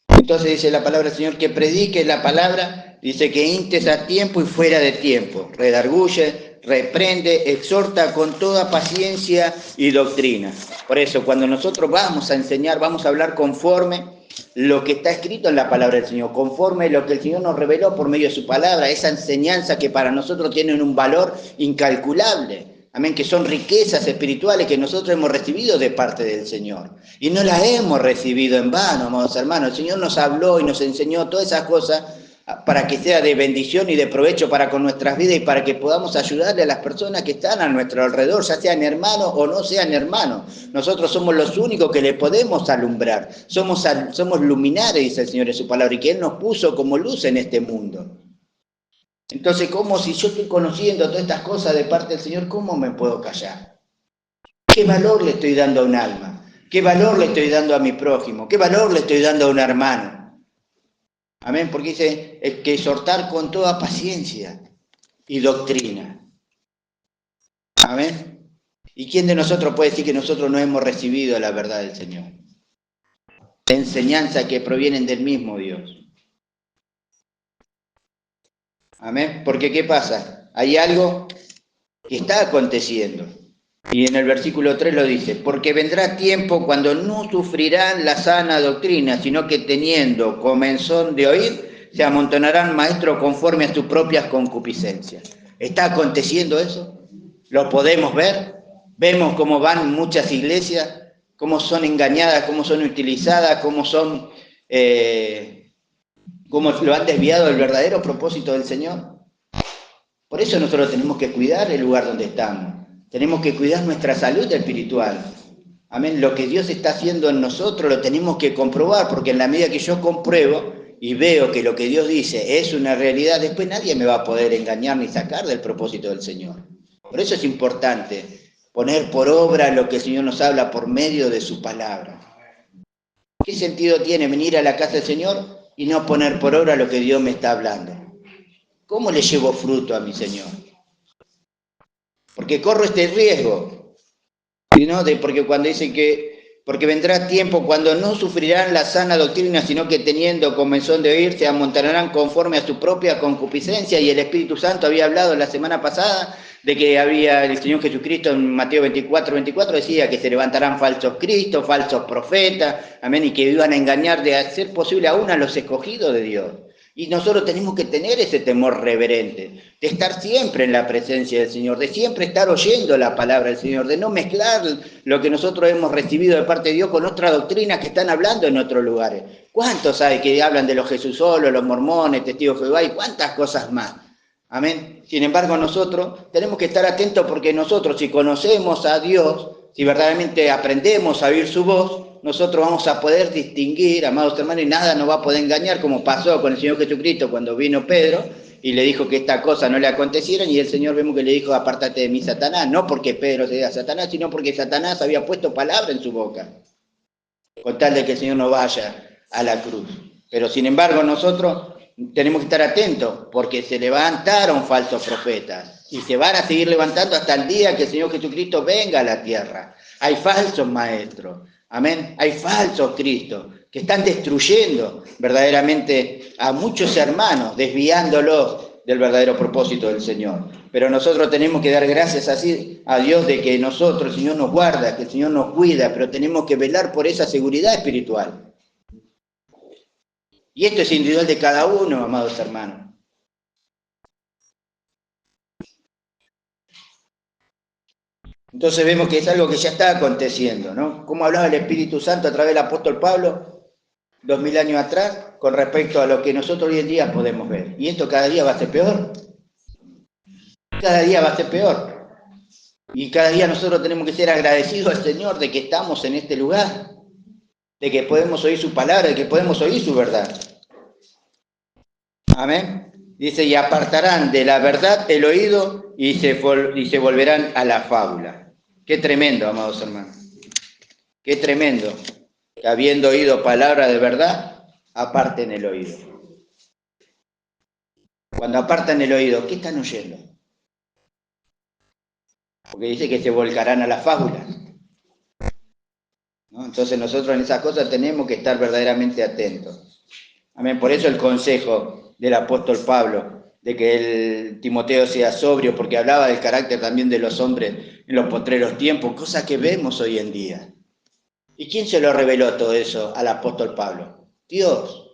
Entonces dice la palabra del Señor que predique la palabra, dice que instes a tiempo y fuera de tiempo, redarguye, reprende, exhorta con toda paciencia y doctrina. Por eso cuando nosotros vamos a enseñar, vamos a hablar conforme lo que está escrito en la palabra del Señor, conforme lo que el Señor nos reveló por medio de su palabra, esa enseñanza que para nosotros tiene un valor incalculable. Amén, que son riquezas espirituales que nosotros hemos recibido de parte del Señor. Y no las hemos recibido en vano, amados hermanos. El Señor nos habló y nos enseñó todas esas cosas para que sea de bendición y de provecho para con nuestras vidas y para que podamos ayudarle a las personas que están a nuestro alrededor, ya sean hermanos o no sean hermanos. Nosotros somos los únicos que le podemos alumbrar. Somos luminares, dice el Señor en su palabra, y que Él nos puso como luz en este mundo. Entonces, ¿cómo si yo estoy conociendo todas estas cosas de parte del Señor, cómo me puedo callar? ¿Qué valor le estoy dando a un alma? ¿Qué valor le estoy dando a mi prójimo? ¿Qué valor le estoy dando a un hermano? Amén, porque dice que exhortar con toda paciencia y doctrina. Amén. ¿Y quién de nosotros puede decir que nosotros no hemos recibido la verdad del Señor? Enseñanzas que provienen del mismo Dios. Amén, porque ¿qué pasa? Hay algo que está aconteciendo. Y en el versículo 3 lo dice, porque vendrá tiempo cuando no sufrirán la sana doctrina, sino que teniendo comezón de oír, se amontonarán maestros conforme a sus propias concupiscencias. ¿Está aconteciendo eso? ¿Lo podemos ver? Vemos cómo van muchas iglesias, cómo son engañadas, cómo son utilizadas, cómo lo han desviado del verdadero propósito del Señor. Por eso nosotros tenemos que cuidar el lugar donde estamos. Tenemos que cuidar nuestra salud espiritual. Amén. Lo que Dios está haciendo en nosotros lo tenemos que comprobar, porque en la medida que yo compruebo y veo que lo que Dios dice es una realidad, después nadie me va a poder engañar ni sacar del propósito del Señor. Por eso es importante poner por obra lo que el Señor nos habla por medio de su palabra. ¿Qué sentido tiene venir a la casa del Señor y no poner por obra lo que Dios me está hablando? ¿Cómo le llevo fruto a mi Señor? Porque corro este riesgo, ¿no? Porque cuando dice que, porque vendrá tiempo cuando no sufrirán la sana doctrina, sino que teniendo comezón de oír, se amontonarán conforme a su propia concupiscencia, y el Espíritu Santo había hablado la semana pasada de que había el Señor Jesucristo en Mateo 24 decía que se levantarán falsos cristos, falsos profetas, amén, y que iban a engañar de hacer posible aún a los escogidos de Dios. Y nosotros tenemos que tener ese temor reverente, de estar siempre en la presencia del Señor, de siempre estar oyendo la palabra del Señor, de no mezclar lo que nosotros hemos recibido de parte de Dios con otras doctrinas que están hablando en otros lugares. ¿Cuántos hay que hablan de los Jesús solos, los mormones, testigos de Jehová y cuántas cosas más? Amén. Sin embargo, nosotros tenemos que estar atentos porque nosotros, si conocemos a Dios, si verdaderamente aprendemos a oír su voz, nosotros vamos a poder distinguir, amados hermanos, y nada nos va a poder engañar, como pasó con el Señor Jesucristo cuando vino Pedro, y le dijo que esta cosa no le acontecieran, y el Señor vemos que le dijo, apártate de mí, Satanás, no porque Pedro se diga Satanás, sino porque Satanás había puesto palabra en su boca, con tal de que el Señor no vaya a la cruz. Pero sin embargo nosotros tenemos que estar atentos, porque se levantaron falsos profetas, y se van a seguir levantando hasta el día que el Señor Jesucristo venga a la tierra. Hay falsos maestros, amén, hay falsos Cristos, que están destruyendo verdaderamente a muchos hermanos, desviándolos del verdadero propósito del Señor. Pero nosotros tenemos que dar gracias así a Dios de que nosotros, el Señor nos guarda, que el Señor nos cuida, pero tenemos que velar por esa seguridad espiritual. Y esto es individual de cada uno, amados hermanos. Entonces vemos que es algo que ya está aconteciendo, ¿no? Como hablaba el Espíritu Santo a través del apóstol Pablo 2000 años atrás con respecto a lo que nosotros hoy en día podemos ver. Y esto cada día va a ser peor. Cada día va a ser peor. Y cada día nosotros tenemos que ser agradecidos al Señor de que estamos en este lugar, de que podemos oír su palabra, de que podemos oír su verdad. Amén. Dice, y apartarán de la verdad el oído y se volverán a la fábula. Qué tremendo, amados hermanos. Qué tremendo. Que habiendo oído palabra de verdad, aparten el oído. Cuando apartan el oído, ¿qué están oyendo? Porque dice que se volcarán a las fábulas, ¿no? Entonces nosotros en esas cosas tenemos que estar verdaderamente atentos. Amén. Por eso el consejo del apóstol Pablo, de que el Timoteo sea sobrio, porque hablaba del carácter también de los hombres en los postreros tiempos, cosa que vemos hoy en día. ¿Y quién se lo reveló todo eso al apóstol Pablo? Dios.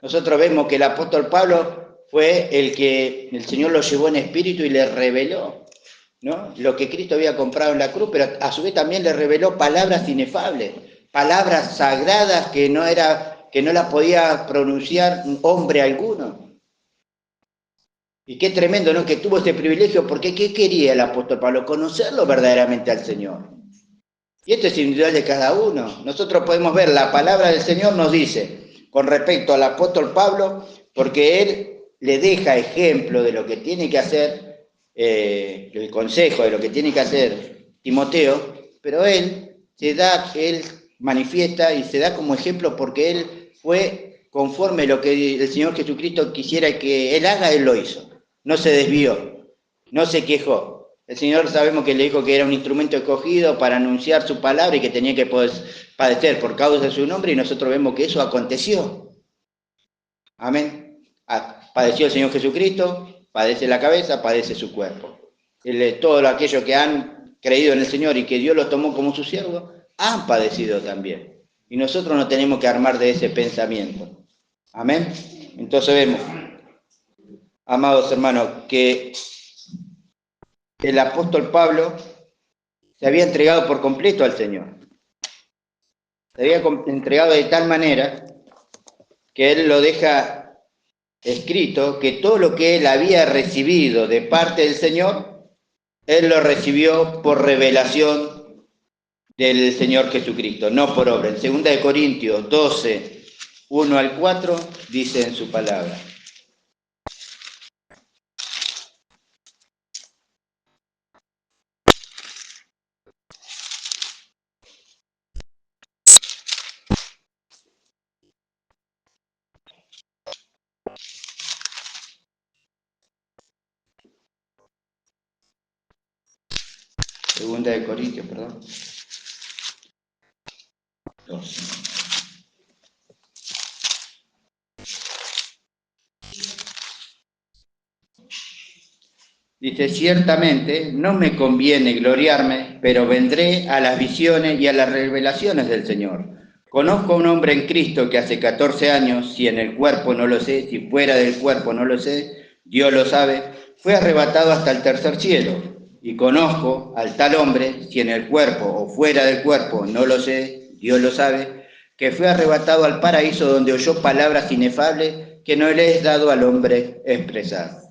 Nosotros vemos que el apóstol Pablo fue el que el Señor lo llevó en espíritu y le reveló, ¿no?, lo que Cristo había comprado en la cruz, pero a su vez también le reveló palabras inefables, palabras sagradas que no las podía pronunciar un hombre alguno. Y qué tremendo, ¿no?, que tuvo ese privilegio, porque ¿qué quería el apóstol Pablo? Conocerlo verdaderamente al Señor. Y esto es individual de cada uno. Nosotros podemos ver, la palabra del Señor nos dice, con respecto al apóstol Pablo, porque él le deja ejemplo de lo que tiene que hacer, el consejo de lo que tiene que hacer Timoteo, pero él manifiesta y se da como ejemplo porque él fue conforme lo que el Señor Jesucristo quisiera que él haga, él lo hizo. No se desvió, no se quejó. El Señor sabemos que le dijo que era un instrumento escogido para anunciar su palabra y que tenía que padecer por causa de su nombre, y nosotros vemos que eso aconteció. Amén. Padeció el Señor Jesucristo, padece la cabeza, padece su cuerpo. Todos aquellos que han creído en el Señor y que Dios los tomó como su siervo, han padecido también. Y nosotros no tenemos que armar de ese pensamiento. Amén. Entonces vemos, amados hermanos, que el apóstol Pablo se había entregado por completo al Señor. Se había entregado de tal manera que él lo deja escrito, que todo lo que él había recibido de parte del Señor, él lo recibió por revelación del Señor Jesucristo, no por obra. En 2 Corintios 12, 1 al 4, dice en su palabra. Segunda de Corintios, perdón. 12. Dice, ciertamente no me conviene gloriarme, pero vendré a las visiones y a las revelaciones del Señor. Conozco a un hombre en Cristo que hace 14 años, si en el cuerpo no lo sé, si fuera del cuerpo no lo sé, Dios lo sabe, fue arrebatado hasta el tercer cielo. Y conozco al tal hombre, si en el cuerpo o fuera del cuerpo no lo sé, Dios lo sabe, que fue arrebatado al paraíso donde oyó palabras inefables que no le es dado al hombre expresar.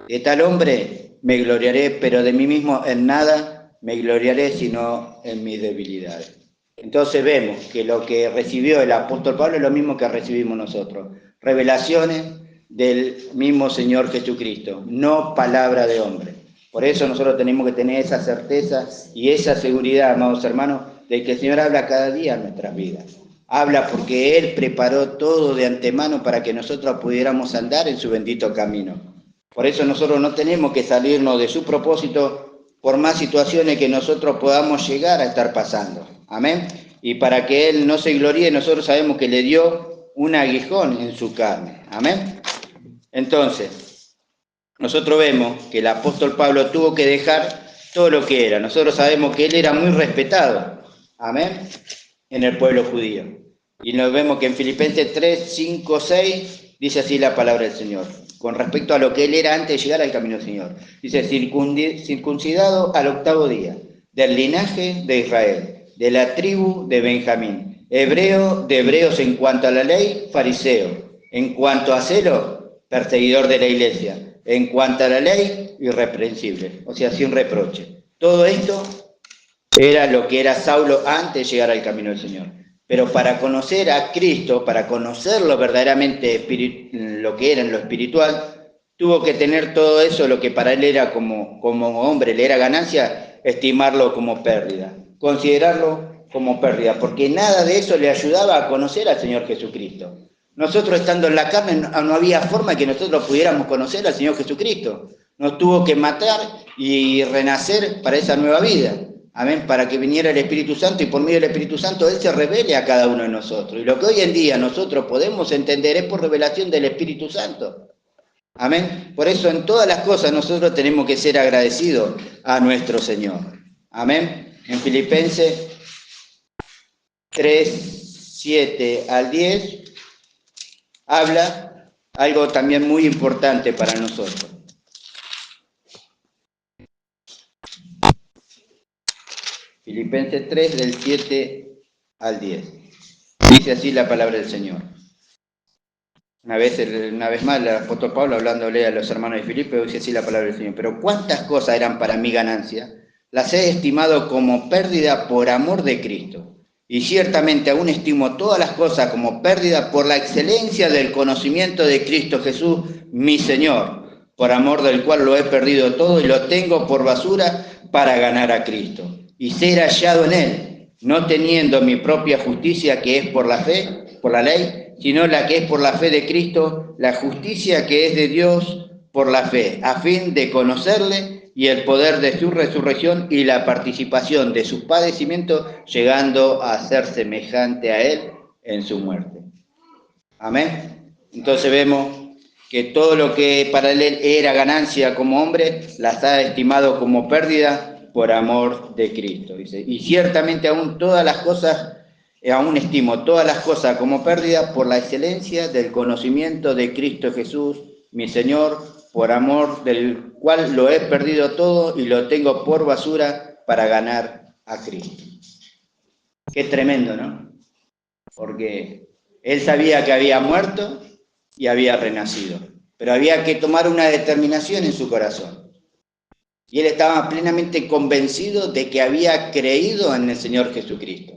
De tal hombre me gloriaré, pero de mí mismo en nada me gloriaré, sino en mis debilidades. Entonces vemos que lo que recibió el apóstol Pablo es lo mismo que recibimos nosotros. Revelaciones del mismo Señor Jesucristo, no palabra de hombre. Por eso nosotros tenemos que tener esa certeza y esa seguridad, amados hermanos, de que el Señor habla cada día en nuestras vidas. Habla porque Él preparó todo de antemano para que nosotros pudiéramos andar en su bendito camino. Por eso nosotros no tenemos que salirnos de su propósito por más situaciones que nosotros podamos llegar a estar pasando. Amén. Y para que Él no se gloríe, nosotros sabemos que le dio un aguijón en su carne. Amén. Entonces, nosotros vemos que el apóstol Pablo tuvo que dejar todo lo que era. Nosotros sabemos que él era muy respetado. Amén. En el pueblo judío. Y nos vemos que en Filipenses 3, 5, 6 dice así la palabra del Señor. Con respecto a lo que él era antes de llegar al camino del Señor. Dice, circuncidado al 8º día, del linaje de Israel, de la tribu de Benjamín, hebreo de hebreos en cuanto a la ley, fariseo, en cuanto a celo, perseguidor de la iglesia, en cuanto a la ley, irreprensible, o sea, sin reproche. Todo esto era lo que era Saulo antes de llegar al camino del Señor. Pero para conocer a Cristo, para conocerlo verdaderamente, lo que era en lo espiritual, tuvo que tener todo eso, lo que para él era como hombre, le era ganancia, estimarlo como pérdida, considerarlo como pérdida, porque nada de eso le ayudaba a conocer al Señor Jesucristo. Nosotros estando en la carne no había forma que nosotros pudiéramos conocer al Señor Jesucristo. Nos tuvo que matar y renacer para esa nueva vida. Amén, para que viniera el Espíritu Santo y por medio del Espíritu Santo Él se revele a cada uno de nosotros. Y lo que hoy en día nosotros podemos entender es por revelación del Espíritu Santo. Amén. Por eso en todas las cosas nosotros tenemos que ser agradecidos a nuestro Señor. Amén. En Filipenses 3, 7 al 10 habla algo también muy importante para nosotros. Filipenses 3, del 7 al 10. Dice así la palabra del Señor. Una vez más, el apóstol Pablo, hablándole a los hermanos de Filipe, dice así la palabra del Señor. Pero cuántas cosas eran para mí ganancia, las he estimado como pérdida por amor de Cristo. Y ciertamente aún estimo todas las cosas como pérdida por la excelencia del conocimiento de Cristo Jesús, mi Señor, por amor del cual lo he perdido todo y lo tengo por basura para ganar a Cristo. Y ser hallado en Él, no teniendo mi propia justicia que es por la fe, por la ley, sino la que es por la fe de Cristo, la justicia que es de Dios por la fe, a fin de conocerle y el poder de su resurrección y la participación de sus padecimientos, llegando a ser semejante a Él en su muerte. Amén. Entonces vemos que todo lo que para Él era ganancia como hombre, las ha estimado como pérdida por amor de Cristo. Dice, y ciertamente aún estimo todas las cosas como pérdida por la excelencia del conocimiento de Cristo Jesús, mi Señor, por amor del cual lo he perdido todo y lo tengo por basura para ganar a Cristo. Qué tremendo, ¿no? Porque él sabía que había muerto y había renacido, pero había que tomar una determinación en su corazón. Y él estaba plenamente convencido de que había creído en el Señor Jesucristo.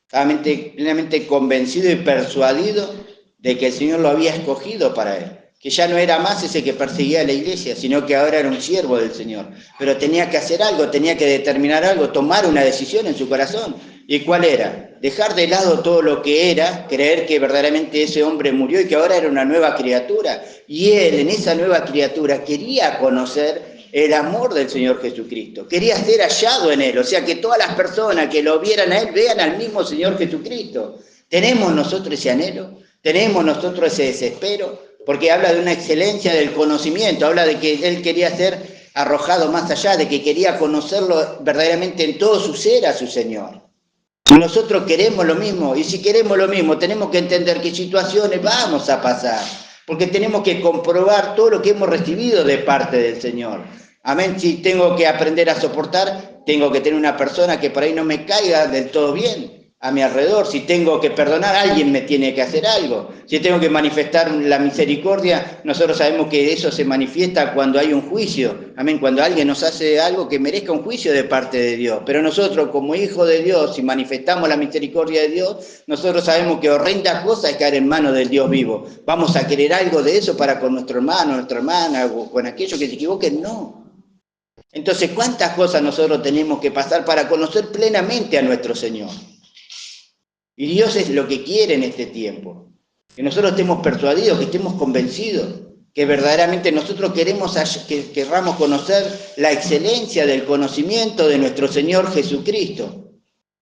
Estaba plenamente convencido y persuadido de que el Señor lo había escogido para él. Que ya no era más ese que perseguía a la iglesia, sino que ahora era un siervo del Señor. Pero tenía que hacer algo, tenía que determinar algo, tomar una decisión en su corazón. ¿Y cuál era? Dejar de lado todo lo que era, creer que verdaderamente ese hombre murió y que ahora era una nueva criatura. Y él, en esa nueva criatura, quería conocer el amor del Señor Jesucristo. Quería ser hallado en Él, o sea, que todas las personas que lo vieran a Él, vean al mismo Señor Jesucristo. ¿Tenemos nosotros ese anhelo? ¿Tenemos nosotros ese desespero? Porque habla de una excelencia del conocimiento, habla de que Él quería ser arrojado más allá, de que quería conocerlo verdaderamente en todo su ser a su Señor. Y nosotros queremos lo mismo, y si queremos lo mismo, tenemos que entender qué situaciones vamos a pasar, porque tenemos que comprobar todo lo que hemos recibido de parte del Señor. Amén. Si tengo que aprender a soportar, tengo que tener una persona que por ahí no me caiga del todo bien. a mi alrededor. Si tengo que perdonar, alguien me tiene que hacer algo. Si tengo que manifestar la misericordia, nosotros sabemos que eso se manifiesta cuando hay un juicio. Amén, cuando alguien nos hace algo que merezca un juicio de parte de Dios. Pero nosotros, como hijos de Dios, si manifestamos la misericordia de Dios, nosotros sabemos que horrenda cosa es caer en manos del Dios vivo. ¿Vamos a querer algo de eso para con nuestro hermano, nuestra hermana, o con aquellos que se equivoquen? No. Entonces, ¿cuántas cosas nosotros tenemos que pasar para conocer plenamente a nuestro Señor? Y Dios es lo que quiere en este tiempo. Que nosotros estemos persuadidos, que estemos convencidos, que verdaderamente nosotros querramos conocer la excelencia del conocimiento de nuestro Señor Jesucristo.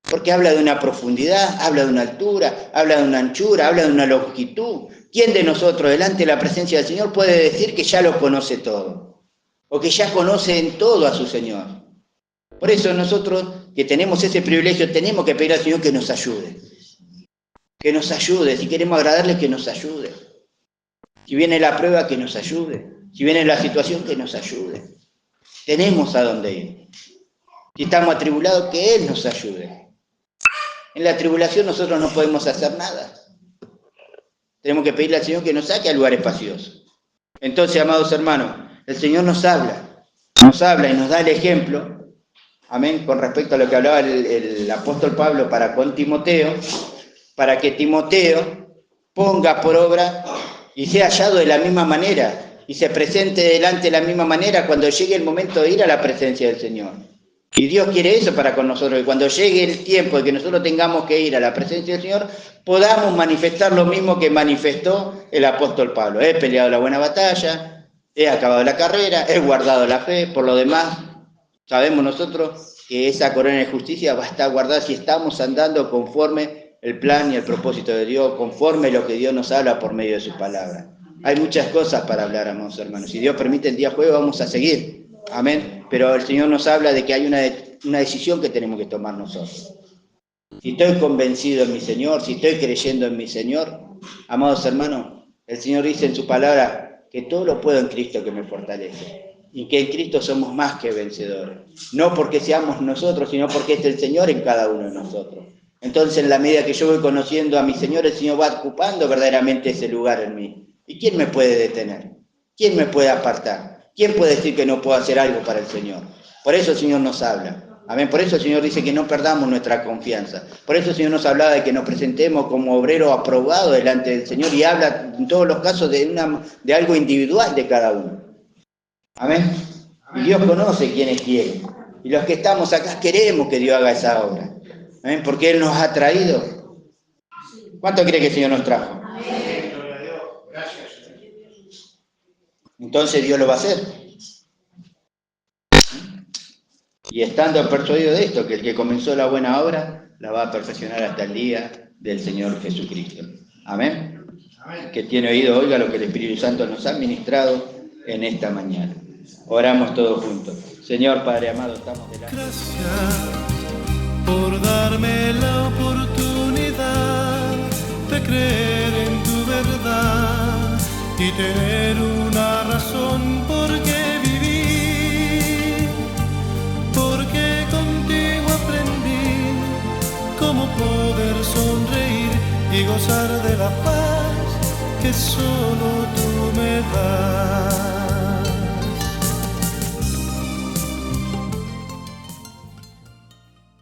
Porque habla de una profundidad, habla de una altura, habla de una anchura, habla de una longitud. ¿Quién de nosotros delante de la presencia del Señor puede decir que ya lo conoce todo? O que ya conoce en todo a su Señor. Por eso nosotros que tenemos ese privilegio tenemos que pedir al Señor que nos ayude. Que nos ayude, si queremos agradarle, que nos ayude. Si viene la prueba, que nos ayude. Si viene la situación, que nos ayude. Tenemos a dónde ir. Si estamos atribulados, que Él nos ayude. En la tribulación nosotros no podemos hacer nada. Tenemos que pedirle al Señor que nos saque a lugares espaciosos. Entonces, amados hermanos, el Señor nos habla y nos da el ejemplo, amén, con respecto a lo que hablaba el apóstol Pablo para con Timoteo, para que Timoteo ponga por obra y sea hallado de la misma manera y se presente delante de la misma manera cuando llegue el momento de ir a la presencia del Señor. Y Dios quiere eso para con nosotros, que cuando llegue el tiempo de que nosotros tengamos que ir a la presencia del Señor, podamos manifestar lo mismo que manifestó el apóstol Pablo. He peleado la buena batalla, he acabado la carrera, he guardado la fe. Por lo demás, sabemos nosotros que esa corona de justicia va a estar guardada si estamos andando conforme el plan y el propósito de Dios, conforme lo que Dios nos habla por medio de su palabra. Hay muchas cosas para hablar, amados hermanos. Si Dios permite, el día jueves vamos a seguir. Amén. Pero el Señor nos habla de que hay una decisión que tenemos que tomar nosotros. Si estoy convencido en mi Señor, si estoy creyendo en mi Señor, amados hermanos, el Señor dice en su palabra que todo lo puedo en Cristo que me fortalece. Y que en Cristo somos más que vencedores. No porque seamos nosotros, sino porque es el Señor en cada uno de nosotros. Entonces, en la medida que yo voy conociendo a mi Señor, el Señor va ocupando verdaderamente ese lugar en mí. ¿Y quién me puede detener? ¿Quién me puede apartar? ¿Quién puede decir que no puedo hacer algo para el Señor? Por eso el Señor nos habla. Amén. Por eso el Señor dice que no perdamos nuestra confianza. Por eso el Señor nos hablaba de que nos presentemos como obrero aprobado delante del Señor y habla en todos los casos de algo individual de cada uno. Amén. Y Dios conoce quiénes quieren. Y los que estamos acá queremos que Dios haga esa obra. Amén. Porque Él nos ha traído. ¿Cuánto cree que el Señor nos trajo? Amén. Gracias. Entonces Dios lo va a hacer. Y estando persuadido de esto, que el que comenzó la buena obra, la va a perfeccionar hasta el día del Señor Jesucristo. Amén. Amén. Que tiene oído, oiga lo que el Espíritu Santo nos ha ministrado en esta mañana. Oramos todos juntos. Señor Padre amado, estamos delante. Gracias por darme la oportunidad de creer en tu verdad y tener una razón